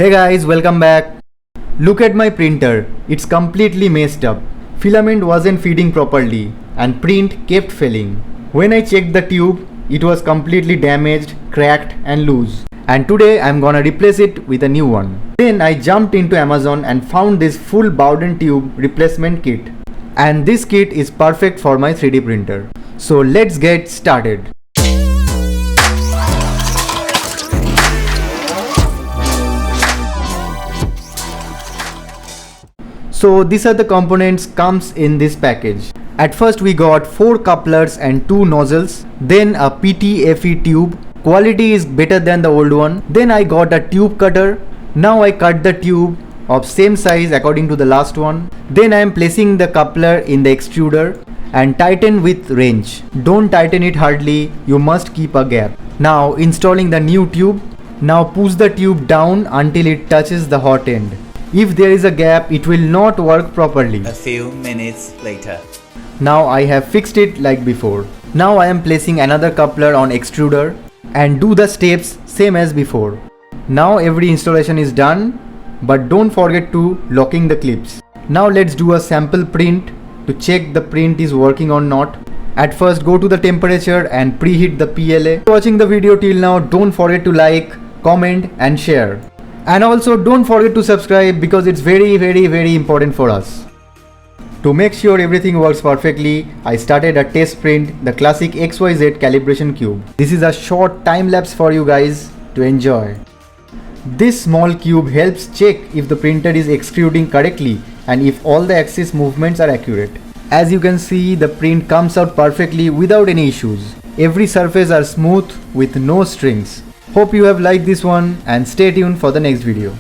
Hey guys, welcome back. Look at my printer, it's completely messed up. Filament wasn't feeding properly and print kept failing. When I checked the tube, it was completely damaged, cracked and loose. And today I'm gonna replace it with a new one. Then I jumped into Amazon and found this full Bowden tube replacement kit. And this kit is perfect for my 3D printer. So let's get started. So these are the components comes in this package. At first we got 4 couplers and 2 nozzles, then a PTFE tube. Quality is better than the old one. Then I got a tube cutter. Now I cut the tube of same size according to the last one. Then I am placing the coupler in the extruder and tighten with wrench. Don't tighten it hardly, you must keep a gap. Now installing the new tube. Now push the tube down until it touches the hot end. If there is a gap, it will not work properly. A few minutes later. Now I have fixed it like before. Now I am placing another coupler on extruder and do the steps same as before. Now every installation is done, but don't forget to locking the clips. Now let's do a sample print to check the print is working or not. At first go to the temperature and preheat the PLA. Watching the video till now, don't forget to like, comment and share. And also don't forget to subscribe because it's very important for us. To make sure everything works perfectly, I started a test print, the classic XYZ calibration cube. This is a short time lapse for you guys to enjoy. This small cube helps check if the printer is extruding correctly and if all the axis movements are accurate. As you can see, the print comes out perfectly without any issues. Every surface are smooth with no strings. Hope you have liked this one and stay tuned for the next video.